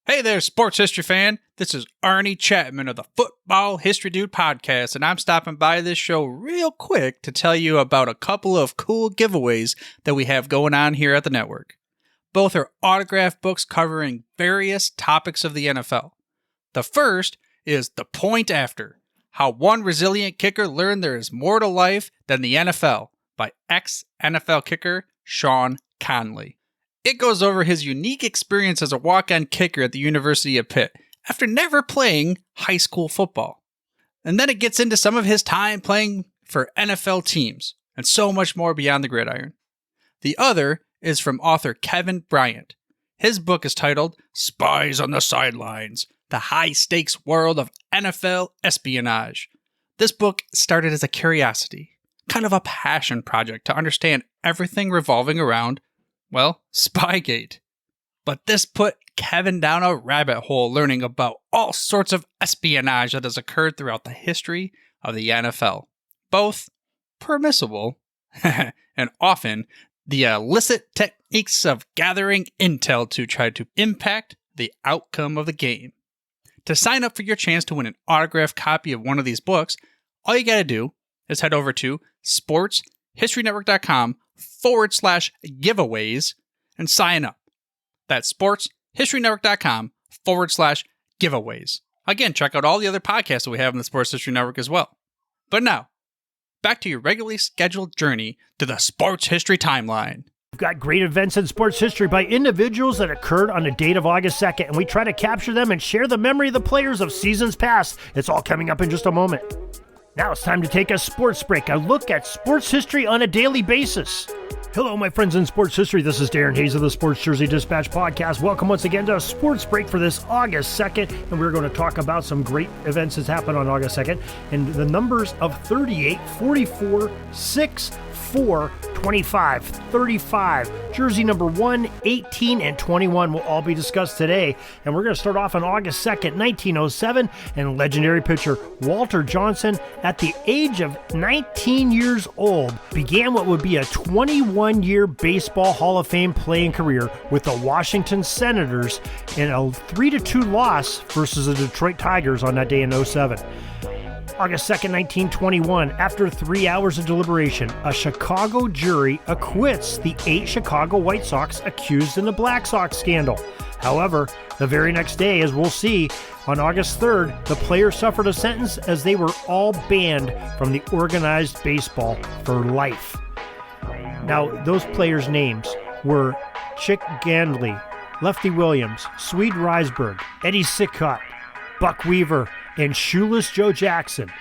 Hey there, sports history fan. This is Arnie Chapman of the Football History Dude podcast, and I'm stopping by this show real quick to tell you about a couple of cool giveaways that we have going on here at the network. Both are autographed books covering various topics of the NFL. The first is The Point After: How One Resilient Kicker Learned There Is More to Life Than the NFL by ex-NFL kicker Sean Conley. It goes over his unique experience as a walk-on kicker at the University of Pitt after never playing high school football. And then it gets into some of his time playing for NFL teams and so much more beyond the gridiron. The other is from author Kevin Bryant. His book is titled Spies on the Sidelines: The High-Stakes World of NFL Espionage. This book started as a curiosity, kind of a passion project to understand everything revolving around, well, Spygate. But this put Kevin down a rabbit hole learning about all sorts of espionage that has occurred throughout the history of the NFL. Both permissible and often the illicit techniques of gathering intel to try to impact the outcome of the game. To sign up for your chance to win an autographed copy of one of these books, all you gotta do is head over to sportshistorynetwork.com/giveaways and sign up. That's sportshistorynetwork.com/giveaways. Again, check out all the other podcasts that we have in the Sports History Network as well. But now, back to your regularly scheduled journey to the sports history timeline. We've got great events in sports history by individuals that occurred on the date of August 2nd, and we try to capture them and share the memory of the players of seasons past. It's all coming up in just a moment. Now it's time to take a sports break, a look at sports history on a daily basis. Hello, my friends in sports history. This is Darren Hayes of the Sports Jersey Dispatch podcast. Welcome once again to a sports break for this August 2nd, and we're going to talk about some great events that happened on August 2nd, and the numbers of 38, 44, 6, 4, 25, 35, jersey number 1, 18, and 21 will all be discussed today. And we're going to start off on August 2nd, 1907, and legendary pitcher Walter Johnson, at the age of 19 years old, began what would be a 21-year Baseball Hall of Fame playing career with the Washington Senators in a 3-2 loss versus the Detroit Tigers on that day in 07. August 2nd, 1921, after 3 hours of deliberation, a Chicago jury acquits the 8 Chicago White Sox accused in the Black Sox scandal. However, the very next day, as we'll see, on August 3rd, the players suffered a sentence as they were all banned from the organized baseball for life. Now, those players' names were Chick Gandley, Lefty Williams, Swede Risberg, Eddie Sickott, Buck Weaver, and Shoeless Joe Jackson.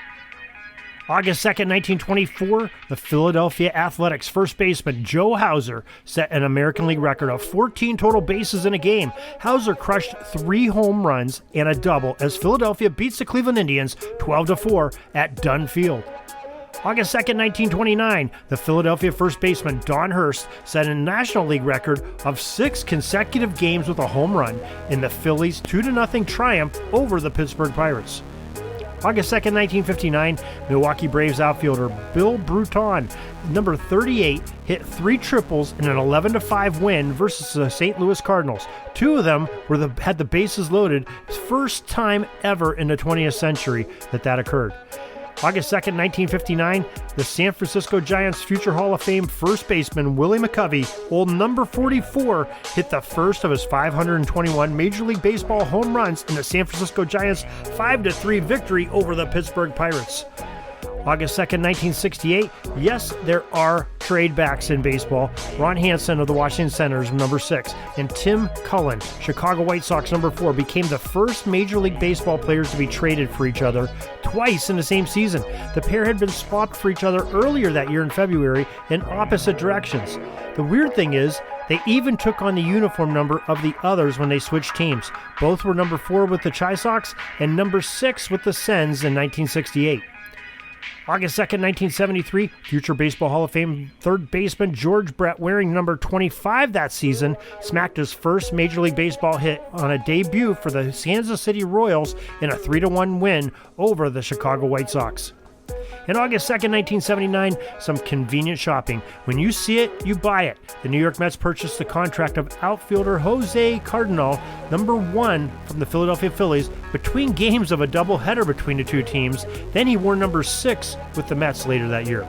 August 2nd, 1924, the Philadelphia Athletics first baseman Joe Hauser set an American League record of 14 total bases in a game. Hauser crushed 3 home runs and a double as Philadelphia beats the Cleveland Indians 12-4 at Dunn Field. August 2nd, 1929, the Philadelphia first baseman Don Hurst set a National League record of 6 consecutive games with a home run in the Phillies' 2-0 triumph over the Pittsburgh Pirates. August 2nd, 1959, Milwaukee Braves outfielder Bill Bruton, number 38, hit 3 triples in an 11-5 win versus the St. Louis Cardinals. 2 of them had the bases loaded, first time ever in the 20th century that occurred. August 2nd, 1959, the San Francisco Giants future Hall of Fame first baseman Willie McCovey, old number 44, hit the first of his 521 Major League Baseball home runs in the San Francisco Giants' 5-3 victory over the Pittsburgh Pirates. August 2nd, 1968, yes, there are trade backs in baseball. Ron Hansen of the Washington Senators, number 6, and Tim Cullen, Chicago White Sox, number 4, became the first Major League Baseball players to be traded for each other twice in the same season. The pair had been swapped for each other earlier that year in February in opposite directions. The weird thing is, they even took on the uniform number of the others when they switched teams. Both were number 4 with the Chi Sox and number 6 with the Sens in 1968. August 2nd, 1973, future Baseball Hall of Fame third baseman George Brett, wearing number 25 that season, smacked his first Major League Baseball hit on a debut for the Kansas City Royals in a 3-1 win over the Chicago White Sox. In August 2nd, 1979, some convenient shopping. When you see it, you buy it. The New York Mets purchased the contract of outfielder Jose Cardinal, number 1 from the Philadelphia Phillies, between games of a doubleheader between the two teams. Then he wore number 6 with the Mets later that year.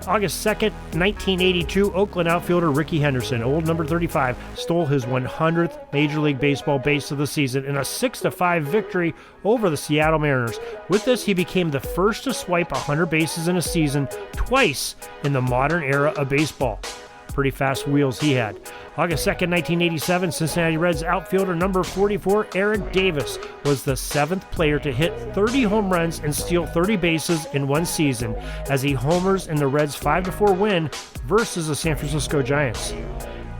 August 2nd, 1982, Oakland outfielder Rickey Henderson, old number 35, stole his 100th Major League Baseball base of the season in a 6-5 victory over the Seattle Mariners. With this, he became the first to swipe 100 bases in a season twice in the modern era of baseball. Pretty fast wheels he had. August 2nd, 1987, Cincinnati Reds outfielder number 44, Eric Davis, was the 7th player to hit 30 home runs and steal 30 bases in one season as he homers in the Reds' 5-4 win versus the San Francisco Giants.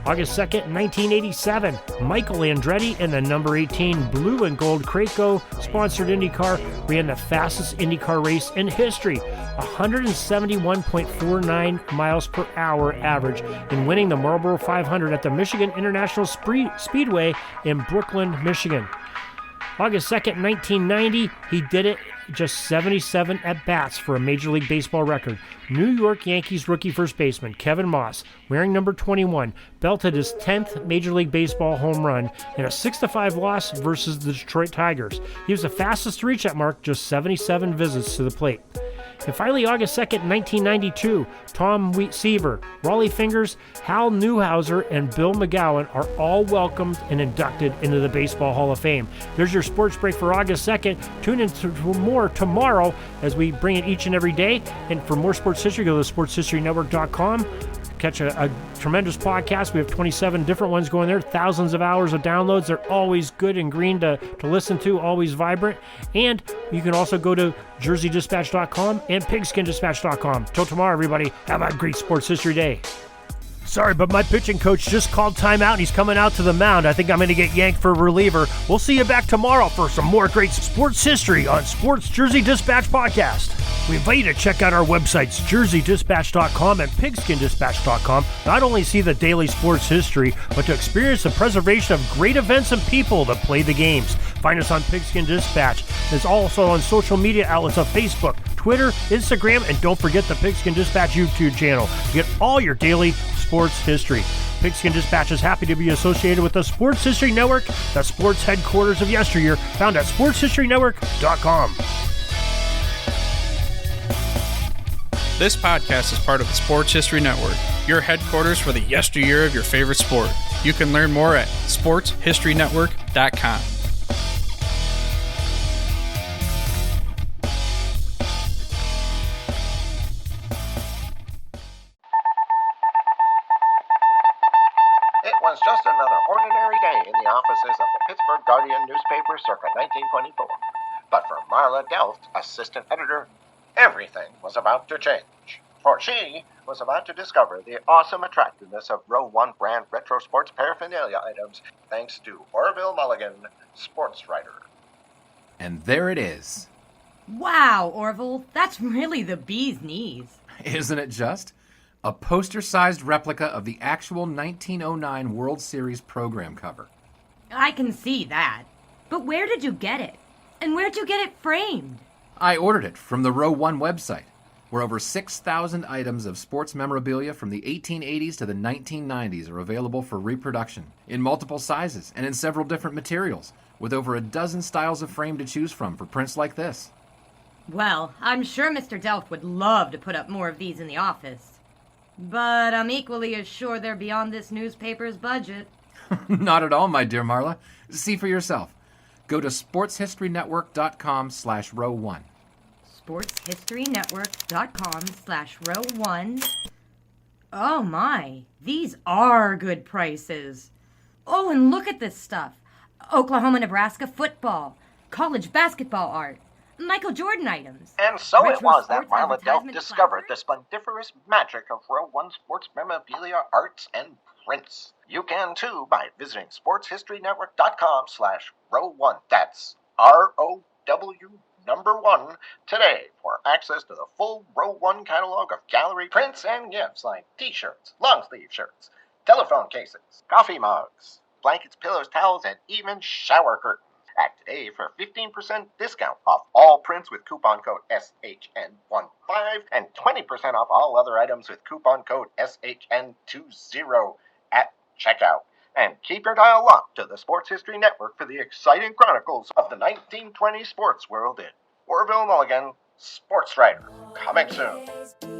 August 2nd, 1987, Michael Andretti in the number 18 blue and gold Kraco-sponsored IndyCar ran the fastest IndyCar race in history, 171.49 miles per hour average, in winning the Marlboro 500 at the Michigan International Speedway in Brooklyn, Michigan. August 2nd, 1990, he did it just 77 at-bats for a Major League Baseball record. New York Yankees rookie first baseman Kevin Moss, wearing number 21, belted his 10th Major League Baseball home run in a 6-5 loss versus the Detroit Tigers. He was the fastest to reach that mark, just 77 visits to the plate. And finally, August 2nd, 1992, Tom Seaver, Raleigh Fingers, Hal Newhouser, and Bill McGowan are all welcomed and inducted into the Baseball Hall of Fame. There's your sports break for August 2nd. Tune in for more tomorrow as we bring it each and every day. And for more sports history, go to sportshistorynetwork.com. Catch a tremendous podcast. We have 27 different ones going there, thousands of hours of downloads. They're always good and green to listen to, always vibrant. And you can also go to jerseydispatch.com and pigskindispatch.com. Till tomorrow, everybody, have a great sports history day. Sorry, but my pitching coach just called timeout and he's coming out to the mound. I think I'm going to get yanked for a reliever. We'll see you back tomorrow for some more great sports history on Sports Jersey Dispatch Podcast. We invite you to check out our websites, jerseydispatch.com and pigskindispatch.com. Not only see the daily sports history, but to experience the preservation of great events and people that play the games. Find us on Pigskin Dispatch. It's also on social media outlets of Facebook, Twitter, Instagram, and don't forget the Pigskin Dispatch YouTube channel. Get all your daily sports history. Pigskin Dispatch is happy to be associated with the Sports History Network, the sports headquarters of yesteryear, found at sportshistorynetwork.com. This podcast is part of the Sports History Network, your headquarters for the yesteryear of your favorite sport. You can learn more at sportshistorynetwork.com. It was just another ordinary day in the offices of the Pittsburgh Guardian newspaper circa 1924. But for Marla Delft, assistant editor, everything was about to change. For she was about to discover the awesome attractiveness of Row 1 brand retro sports paraphernalia items thanks to Orville Mulligan, sports writer. And there it is. Wow, Orville, that's really the bee's knees. Isn't it just? A poster-sized replica of the actual 1909 World Series program cover. I can see that. But where did you get it? And where'd you get it framed? I ordered it from the Row 1 website, where over 6,000 items of sports memorabilia from the 1880s to the 1990s are available for reproduction, in multiple sizes and in several different materials, with over a dozen styles of frame to choose from for prints like this. Well, I'm sure Mr. Delft would love to put up more of these in the office. But I'm equally as sure they're beyond this newspaper's budget. Not at all, my dear Marla. See for yourself. Go to sportshistorynetwork.com/row1. sportshistorynetwork.com/row1. Oh my, these are good prices. Oh, and look at this stuff. Oklahoma-Nebraska football, college basketball art, Michael Jordan items. And so retro it was that sports Marla Delft advertisement discovered the placards. splendiferous magic of Row 1 sports memorabilia, arts, and prints. You can too by visiting sportshistorynetwork.com/row1. That's ROW1 today for access to the full Row 1 catalog of gallery prints and gifts like t-shirts, long-sleeve shirts, telephone cases, coffee mugs, blankets, pillows, towels, and even shower curtains. Act today for 15% discount off all prints with coupon code SHN15 and 20% off all other items with coupon code SHN20 at checkout. And keep your dial locked to the Sports History Network for the exciting chronicles of the 1920 sports world in Orville Mulligan, Sports Writer. Coming soon.